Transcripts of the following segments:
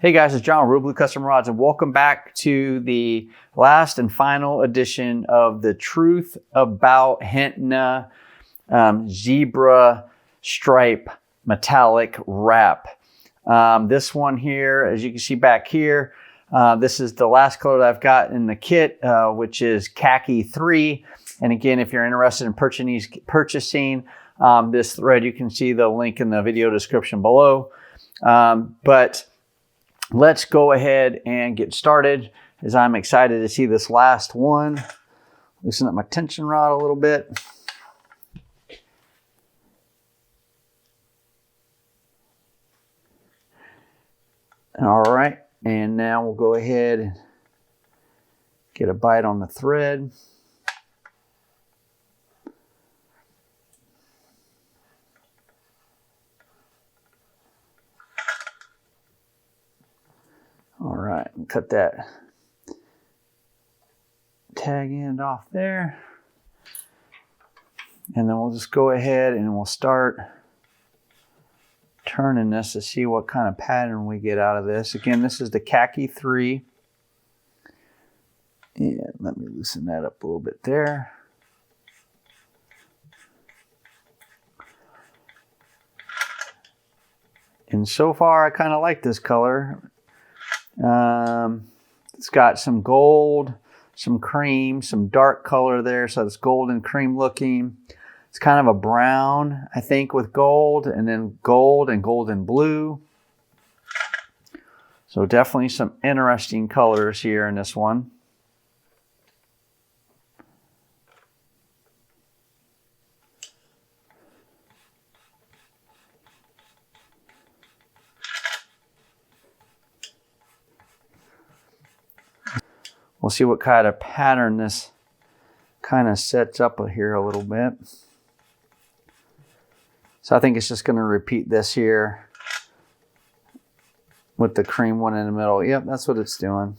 Hey guys, it's John, ReelBlue Custom Rods, and welcome back to the last and final edition of the Truth About Hitena Zebra Stripe Metallic Wrap. This one here, as you can see back here, this is the last color that I've got in the kit, which is Khaki 3. And again, if you're interested in purchasing this thread, you can see the link in the video description below. But let's go ahead and get started, as I'm excited to see this last one. Loosen up my tension rod a little bit. All right, and now we'll go ahead and get a bite on the thread. All right, cut that tag end off there. And then we'll just go ahead and we'll start turning this to see what kind of pattern we get out of this. Again, this is the Khaki 3. And let me loosen that up a little bit there. And so far, I kind of like this color. It's got some gold, some cream, some dark color there, so it's gold and cream looking. It's kind of a brown, I think, with gold, and then gold and golden blue. So definitely some interesting colors here in this one. We'll see what kind of pattern this kind of sets up here a little bit. So I think it's just going to repeat this here with the cream one in the middle. Yep, that's what it's doing.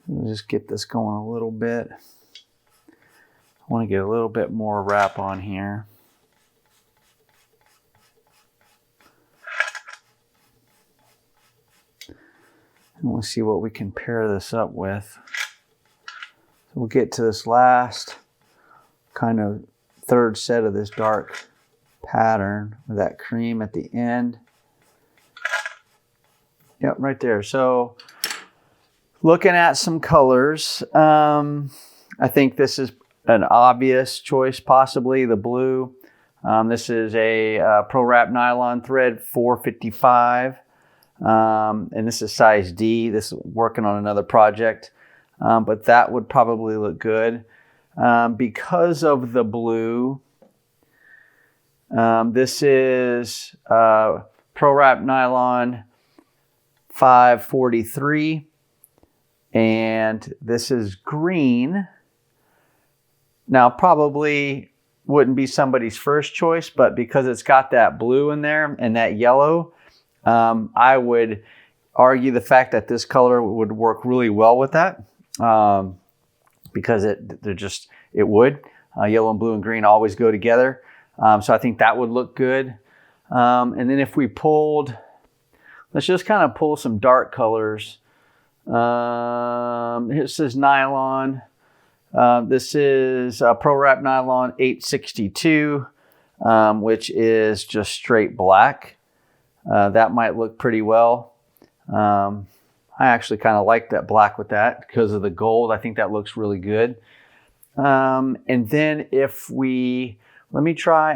We'll just get this going a little bit. I want to get a little bit more wrap on here. And we'll see what we can pair this up with. So we'll get to this last kind of third set of this dark pattern with that cream at the end. Yep, right there. So looking at some colors, I think this is an obvious choice, possibly the blue. This is a Pro Wrap nylon thread, 455, and this is size D. This is working on another project, but that would probably look good. Because of the blue, this is Pro Wrap nylon 543, and this is green. Now, probably wouldn't be somebody's first choice, but because it's got that blue in there and that yellow, I would argue the fact that this color would work really well with that, because it would. Yellow and blue and green always go together. So I think that would look good. And then if we pulled, let's just kind of pull some dark colors. This is nylon. This is Pro Wrap nylon 862, which is just straight black. That might look pretty well. I actually kind of like that black with that because of the gold. I think that looks really good. And then if we, let me try,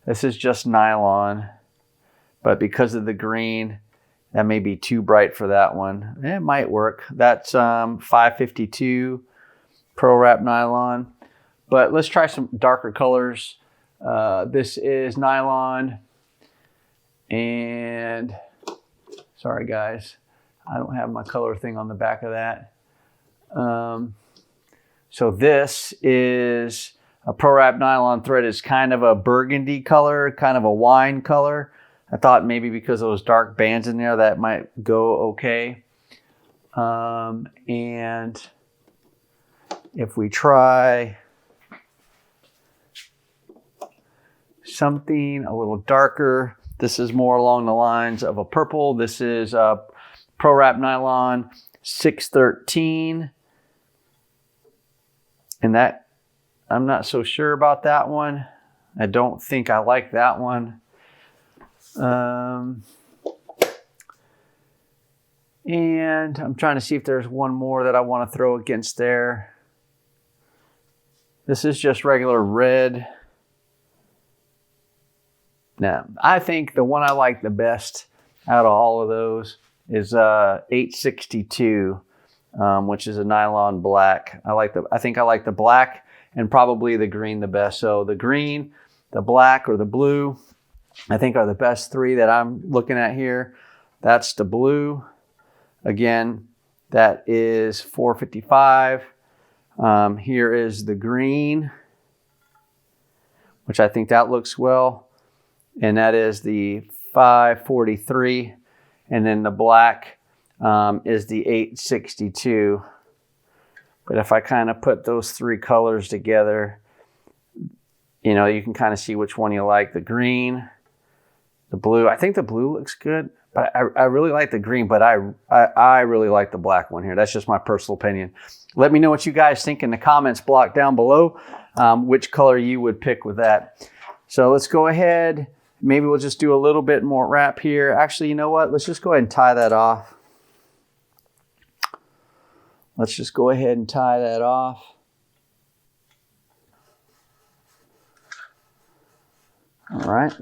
this is just nylon, but because of the green, that may be too bright for that one. It might work. That's 552 Pro Wrap nylon. But let's try some darker colors. This is nylon. And sorry guys, I don't have my color thing on the back of that. So this is a Pro Wrap nylon thread. It's kind of a burgundy color, kind of a wine color. I thought maybe because of those dark bands in there that might go okay. And if we try something a little darker, this is more along the lines of a purple. This is Pro Wrap Nylon 613. And that, I'm not so sure about that one. I don't think I like that one. And I'm trying to see if there's one more that I want to throw against there. This is just regular red. Now, I think the one I like the best out of all of those is 862, which is a nylon black. I think I like the black and probably the green the best. So the green, the black, or the blue, I think are the best three that I'm looking at here. That's the blue. Again, that is $4.55. Here is the green, which I think that looks well. And that is the $5.43. And then the black is the $8.62. But if I kind of put those three colors together, you know, you can kind of see which one you like. The green, the blue. I think the blue looks good. But I really like the green, but I really like the black one here. That's just my personal opinion. Let me know what you guys think in the comments block down below, which color you would pick with that. So let's go ahead. Maybe we'll just do a little bit more wrap here. Actually, you know what? Let's just go ahead and tie that off. Let's just go ahead and tie that off. All right.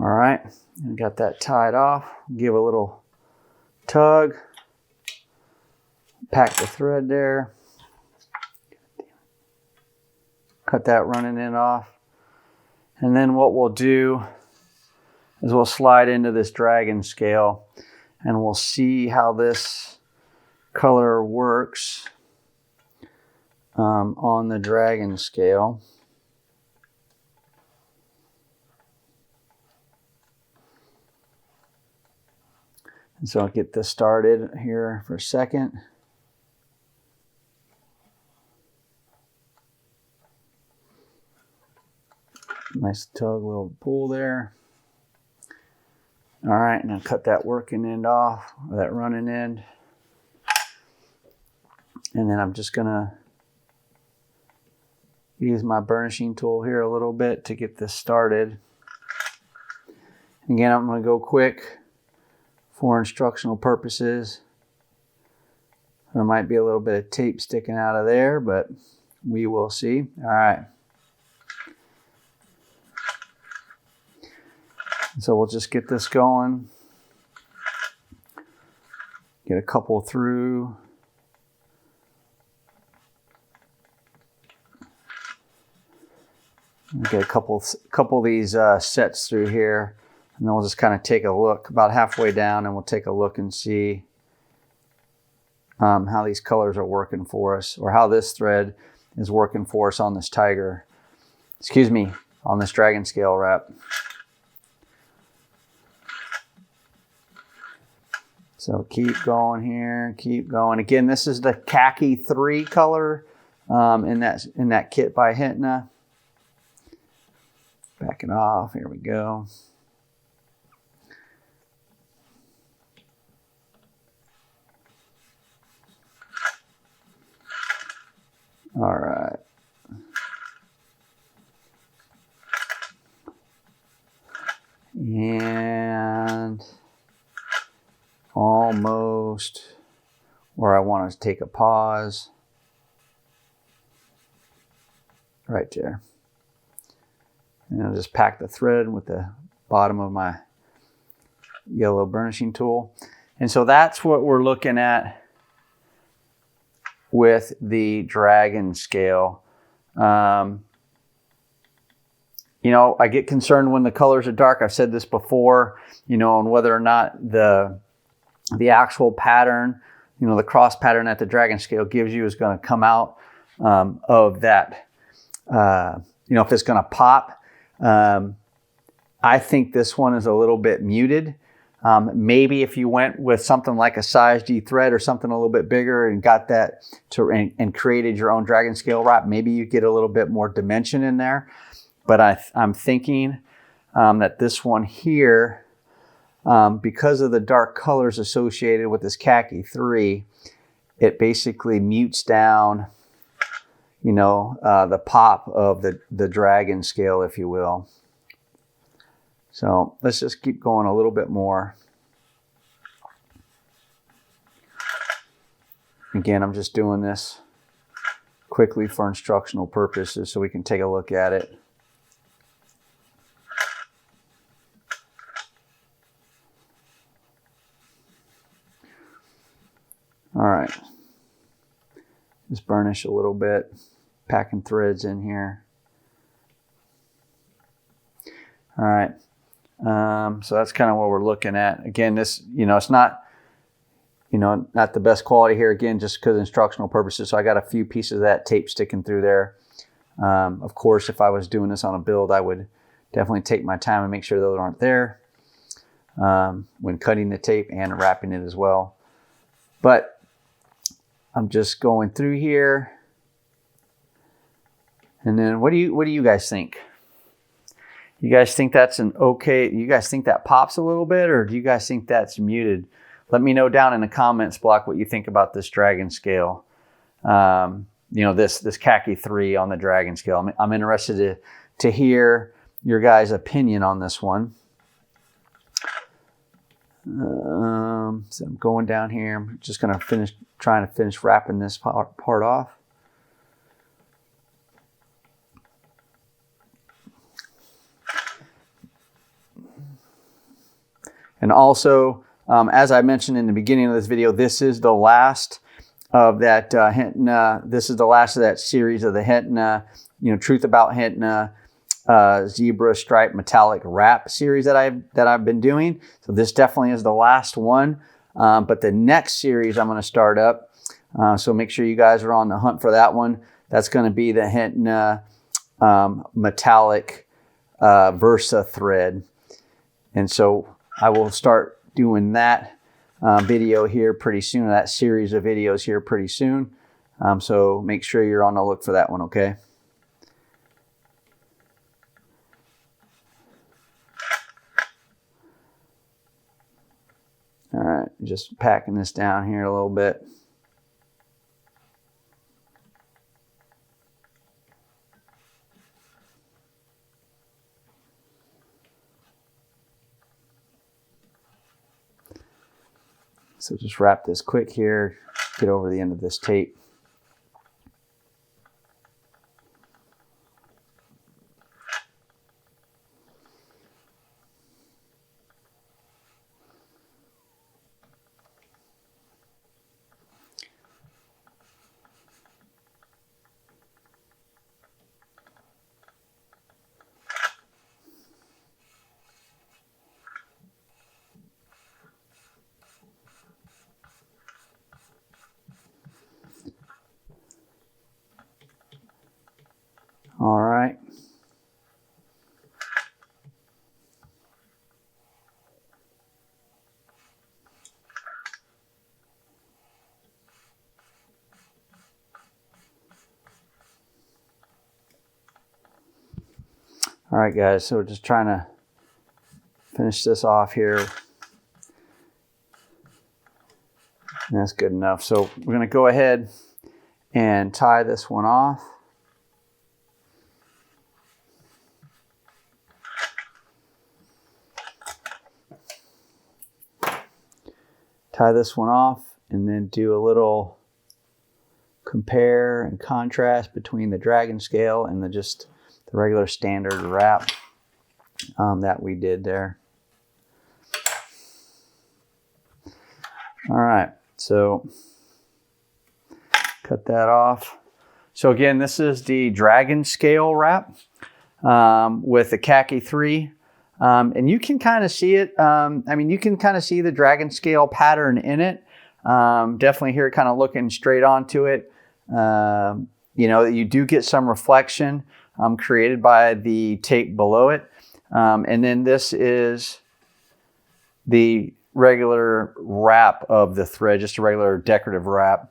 All right, I got that tied off. Give a little tug. Pack the thread there. Cut that running end off. And then what we'll do is we'll slide into this dragon scale and we'll see how this color works on the dragon scale. And so I'll get this started here for a second. Nice tug, little pull there. All right, now cut that working end off, or that running end. And then I'm just gonna use my burnishing tool here a little bit to get this started. Again, I'm gonna go quick for instructional purposes. There might be a little bit of tape sticking out of there, but we will see. All right. So we'll just get this going. Get a couple through. Get a couple of these sets through here. And then we'll just kind of take a look about halfway down and we'll take a look and see how these colors are working for us, or how this thread is working for us on this tiger, excuse me, on this dragon scale wrap. So keep going here, keep going. Again, this is the Khaki 3 color in that kit by Hitena. Back it off, here we go. All right. And almost where I want to take a pause. Right there. And I'll just pack the thread with the bottom of my yellow burnishing tool. And so that's what we're looking at with the dragon scale. you know, I get concerned when the colors are dark. I've said this before, you know, on whether or not the actual pattern, you know, the cross pattern that the dragon scale gives you is going to come out of that, you know, if it's going to pop. I think this one is a little bit muted. Maybe if you went with something like a size D thread or something a little bit bigger and got that and created your own dragon scale wrap, maybe you get a little bit more dimension in there. But I'm thinking that this one here, because of the dark colors associated with this Khaki 3, it basically mutes down, you know, the pop of the dragon scale, if you will. So let's just keep going a little bit more. Again, I'm just doing this quickly for instructional purposes so we can take a look at it. All right, just burnish a little bit, packing threads in here. All right, so that's kind of what we're looking at. Again, this, you know, it's not, you know, not the best quality here, again, just because of instructional purposes. So I got a few pieces of that tape sticking through there. Of course, if I was doing this on a build, I would definitely take my time and make sure those aren't there when cutting the tape and wrapping it as well. But I'm just going through here. And then what do you guys think? You guys think that's an okay, you guys think that pops a little bit, or do you guys think that's muted? Let me know down in the comments block what you think about this dragon scale. You know, this Khaki 3 on the dragon scale. I'm interested to hear your guys' opinion on this one. So I'm going down here. I'm just going to trying to finish wrapping this part off. And also, as I mentioned in the beginning of this video, this is the last of that Hitena. This is the last of that series of the Hitena, you know, Truth About Hitena zebra stripe metallic wrap series that I've been doing. So this definitely is the last one. But the next series I'm going to start up. So make sure you guys are on the hunt for that one. That's going to be the Hitena metallic Versa thread. And so I will start doing that video here pretty soon, that series of videos here pretty soon. So make sure you're on the look for that one, okay? All right, just packing this down here a little bit. So just wrap this quick here, get over the end of this tape. All right. All right, guys, so we're just trying to finish this off here. And that's good enough. So we're going to go ahead and tie this one off. Tie this one off and then do a little compare and contrast between the dragon scale and the regular standard wrap that we did there. All right, so cut that off. So again, this is the dragon scale wrap. with the Khaki 3. And you can kind of see it. I mean, you can kind of see the dragon scale pattern in it. Definitely here kind of looking straight onto it. You know, you do get some reflection created by the tape below it. And then this is the regular wrap of the thread, just a regular decorative wrap.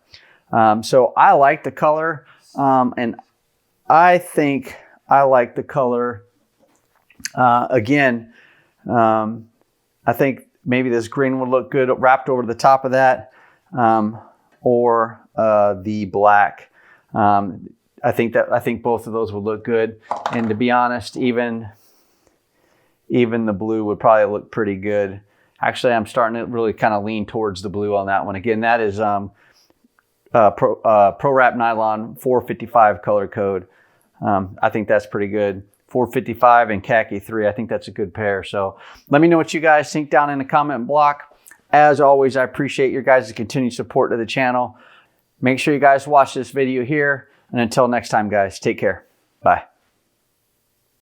So I like the color, and I think I like the color. Again, I think maybe this green would look good wrapped over the top of that, or the black. I think both of those would look good. And to be honest, even the blue would probably look pretty good. Actually, I'm starting to really kind of lean towards the blue on that one. Again, that is Pro Wrap Nylon 455 color code. I think that's pretty good. 455 and Khaki 3. I think that's a good pair. So let me know what you guys think down in the comment block. As always, I appreciate your guys' continued support to the channel. Make sure you guys watch this video here. And until next time, guys, take care. Bye.